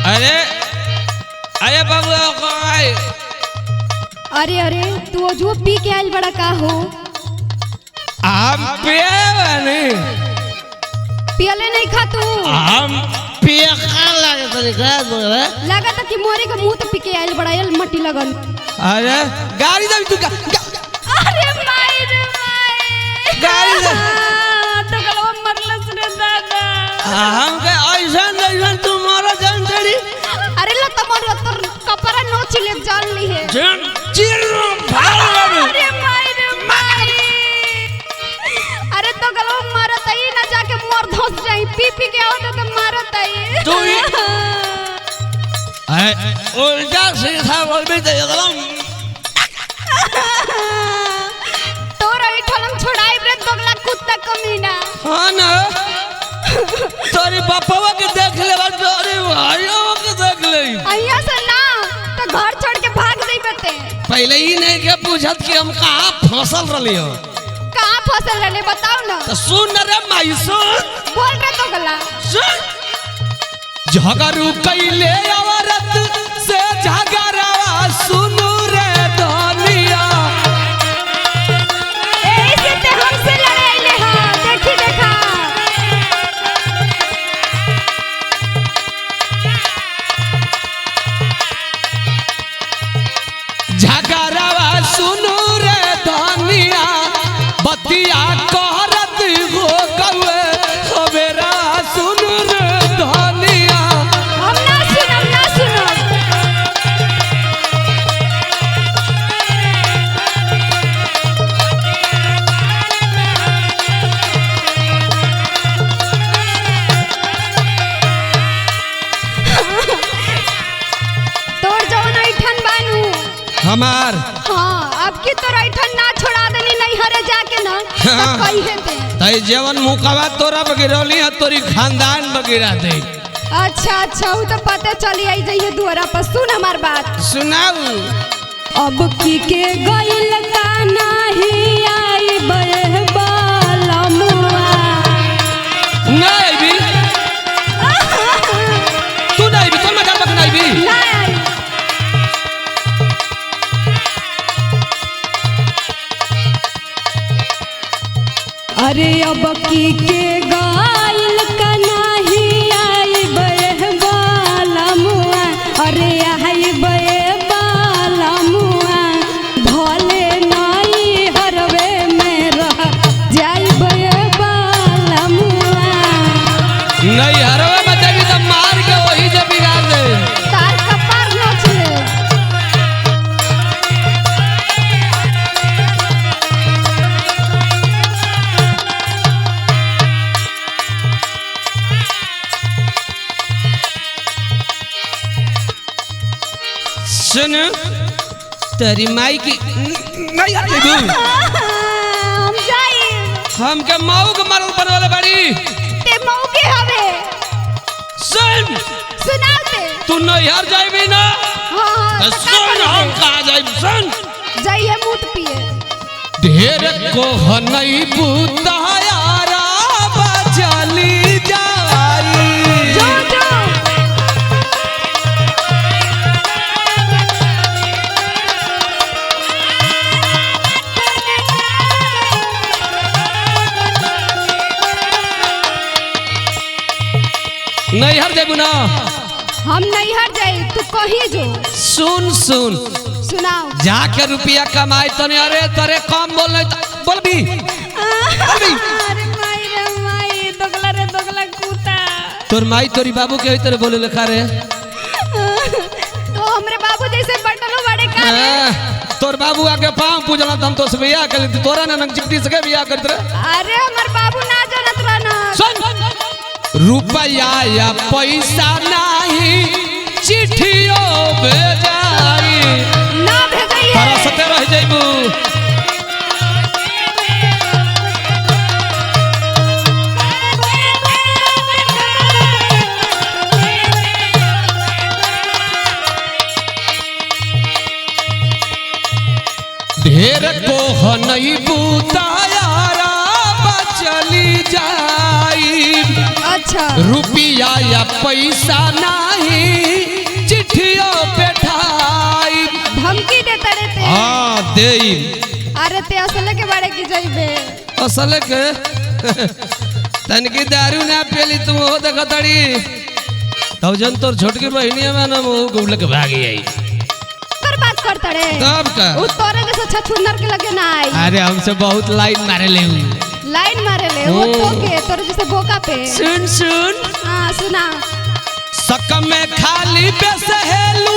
अरे अरे बाबू अरे अरे तू जो पी के आयल बड़ा का हो? हम पियले नहीं खा तू? हम पिए खा लगे तरीका बोले लगा था कि मोरे का मुंह तो पी के आयल बड़ा यल मट्टी लगन। अरे गाड़ी दे तू अरे माई रे माई गाड़ी दे तो गलवा मरलस रे दादा। हम के ऐसा तुम्हारा जान चढ़ी। अरे ला तमरो तो कपड़ा नोच ले जान ली है जान चिर भाग। अरे माई रे माई अरे तो गलवा मारत आई ना जाके मोर धस जाई पी पी के आवत तो मारत आई तू ही उल्टा सीधा बोल भी दे एकदम तोरा इठलम छोड़ाई रे दोगला कुत्ता कमीना। हां ना तोरी बापवा के देख ले तोरी भाइयों के देख ले अइया से ना तो घर छोड़ के भाग जाई बते। पहले ही नहीं के पूछत कि हम कहां फसल रहली हो। कहां फसल रहले बताओ ना। तो सुन रे माई सुन बोल रे दोगला सुन झगड़ू कैले औरत से झगड़वा सुनू रे धनिया। ऐसे ते हमसे लड़ाइले हां देखी देखा झगड़वा सुनू रे धनिया बतिया कहरत हो गवे हवेरा सुनू रे धनिया। हम ना सुनो तोर जवन ऐठन बानू हमार हां अब की तो ऐठन ना छोड़ा देनी नहीं हरे जाके ना हाँ। तो कहिए ते तई जीवन मुकवा तोरा बगिरौली है तोरी खानदान बगिरा दे। अच्छा अच्छा वो तो पता चली आई जाइए दुआरा पर। सुन हमार बात सुनाऊ अब की के गइल का नाही आई बे बालमुआ नहीं भी तू नहीं भी तो मजा मत नहीं भी ना आई अरे अब की के गइल का नाही आई बे बालमुआ अरे आई बे बालमुआ भले नहीं हरवे में रह जाई बे बालमुआ। नहीं हरवे में देवी तो मार के वही जे बिगाड़ दे। तार कपार नोच ले सुन तेरी माई की नहीं आती तू हम जाई हम के माऊ के मारल बनवाले बड़ी। ते मऊ के हवे सुन सुनाते तू नहीं हर जाई भी ना हां तो सुन हम कहा जाई सुन जाइए मूत पिए ढेर को नहीं बुतायारा बचली जाई जो जो नहीं हर जाबू ना। हम नहीं हट जाए तू कहीं जो सुन सुन सुनाओ जाके रुपया कमाई तने अरे तरे कम बोल बोल भी अरे माई रे माई दोगला रे दोगला कुत्ता तोर माई तोरी बाबू के होई तेरे बोले लिखा रे तो हमरे बाबू जैसे बटलो बड़े का रे तोर बाबू आके पांव पूजला हम तो से बियाह कर ली तोरा ने चिपटी से बियाह करत रे। अरे हमर बाबू ना जानत रहना सुन रुपया या पैसा नहीं चिट्ठियों भेजाई ना भेजाइए तरसते रह जाइबू। ढेर को नहीं बुतायारा बचली जाई अच्छा रुपया या पैसा नहीं चिट्ठियों पे ठाई। धमकी देता रहते। हाँ दे। अरे ते असले के बारे की जाइबे। असले के तनकी दारू ना पेली तुम हो देखा तड़ी तब जन तोर छोटकी बहनिया में ना मुंह गुबल के भागी आई। कर बात करता रे। तब का उ तोरे जैसे छछुंदर के लगे ना आई। अरे हमसे बहुत लाइन मारे ले लाइन मारे ले वो तो के तोरे जैसे बोका पे। सुन सुन हां सुना। सकम में खाली बेसहेलू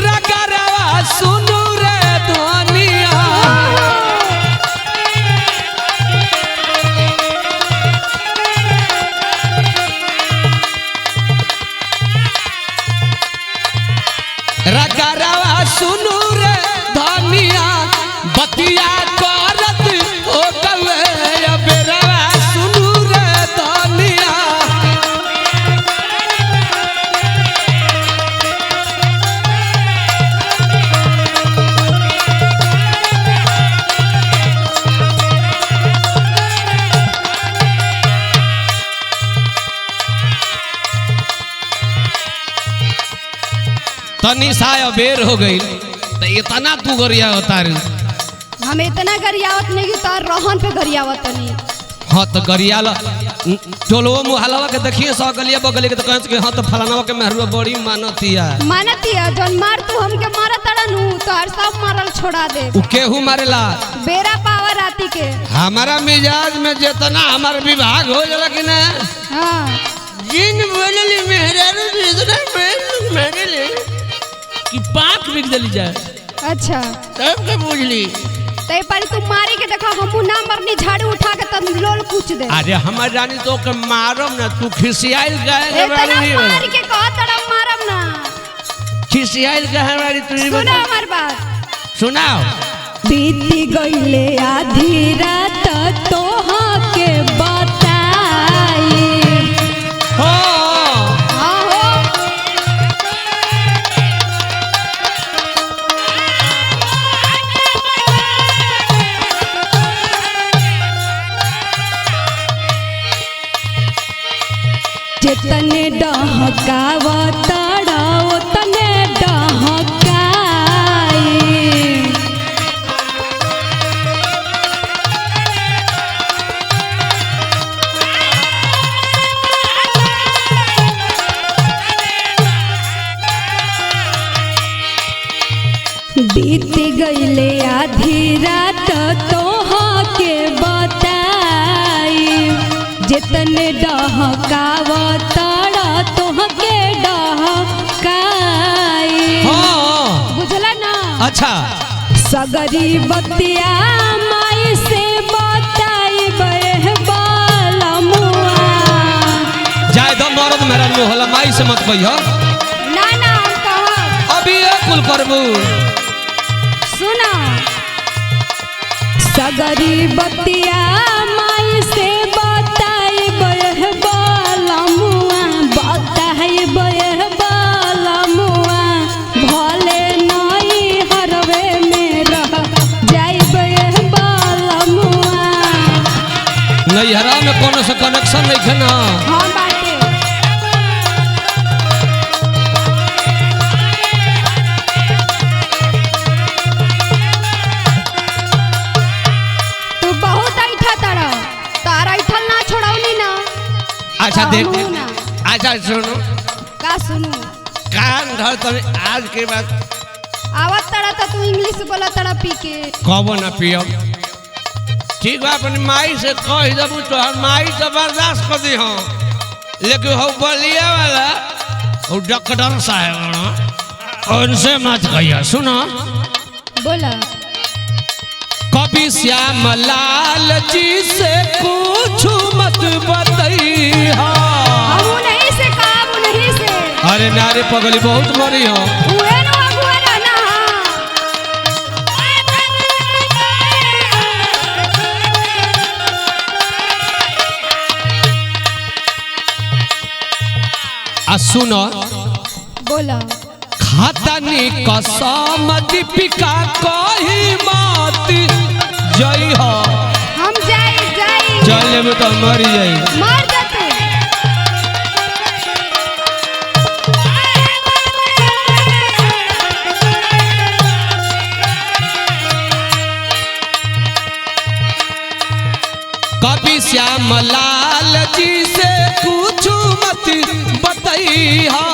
रगरवा सुनू रे दुनिया। रगरवा सुनू रे धनिया बतिया करत हो गवे बेरवा सुनू रे धनिया। तनी साया बेर हो गई तो इतना तू गरिया होता रे। हम इतना गरियावत नहीं कि तार रोहन पे गरियावत नहीं। हाँ तो गरिया टोलो मुहलवा के देखिए सौ गलिया बगलिया के तो कह हाँ तो फलाना के मेहरुआ बड़ी मानतिया मानतिया जौन मार तू हमके मारा तड़नू तो हर सब मारल छोड़ा दे। उ केहू मारेला बेरा पावर राती के। हमारा मिजाज में जितना हमार विभाग हो जाला कि ना। हां जिन बोलली मेहरारू इतना मेरे कि पाक बिक दली जाए। अच्छा तब के बुझली तई पर तू मारी के देखा हमू ना मरनी झाड़ू उठा के तन लोल कुछ दे। अरे हमार रानी तो के मारम ना तू खिसियाइल गए इतना मार के कह तड़ा मारम ना। खिसियाइल गए हमारी तू सुना हमार बात सुनाओ। बीती गईले आधी रात तोहा के बताई। हो हां हो जितने डहकावतड़ा उतने डहकाई। बीत गईले आधी रात तोहा के बताई। जितने डहकावतड़ा तोहा के डहकाई। हाँ बुझला ना। अच्छा सगरी बतिया माई से बताई बहबाला मुआ। जाय दो मरद मेरा मोहला माई से मत कहियो। ना ना हम कहा अभी ये कुल करबू। सुना सगरी बतिया माई से बताई बहबाला मुआ। बताई बहबाला मुआ भले नई हरवे में रह जाई बहबाला मुआ। नैहरा में कोनो से कनेक्शन नहीं है ना। हाँ बाटे तू बहुत ऐठा तड़ा तारा ऐठल ना छोड़ौनी ना। अच्छा देख हमहू ना। अच्छा सुनो का सुनू कान धर तने आज के बाद आवत तड़ा त तू इंग्लिश बोला तड़ा पी के। कबो ना पियो। ठीक बा अपनी माई से कह देबू तो हम माई तो बर्दाश्त कर दी हो। लेकिन हो बलिया वाला वो डॉक्टर साहब उनसे मत कहियो। सुनो बोला कभी श्याम लाल जी से कुछ मत बतैहा। हमू नहीं से काबू नहीं से। अरे नारे पगली बहुत मरी हो। उहे नो अगुआ रहना। आ सुनो बोला खातनी कसम दीपिका कही मत जई हो। हम जाई जाई चले में तो मर जाई। मर जाते जी से कुछ मत बतैहा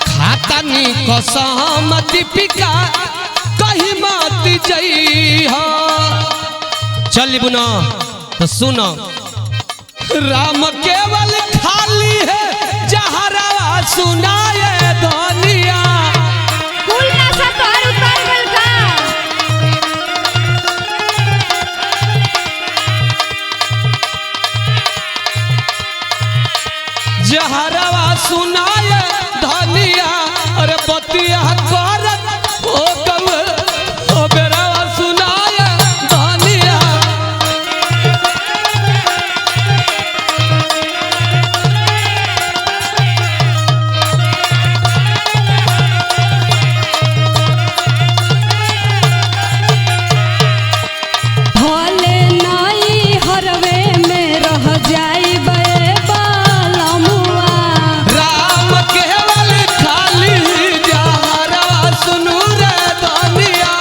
खातनी कसम दीपिका कहीं मत जइहा। चल बुना तो सुनो राम केवल खाली है जहरवा सुनाए धनिया। कुल नशा तोहर उतर गइल का? जहरवा सुनाए धनिया अरे बतिया करत हो गवे ओ बेरवा सुनाए धनिया। भले नाई हरवे में रह जाइबे बालमुआ। राम केवल खाली जहरवा सुनू रे धनिया।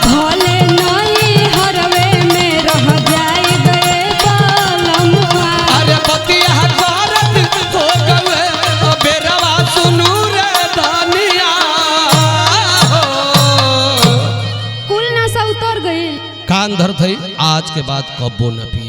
भले नाई हरवे में रह जाइबे बालमुआ। अरे बतिया करत हो गवे ओ बेरवा सुनू रे धनिया। कुल नशा उतर गइल। कान धर थई आज के बाद कब्बो न पी।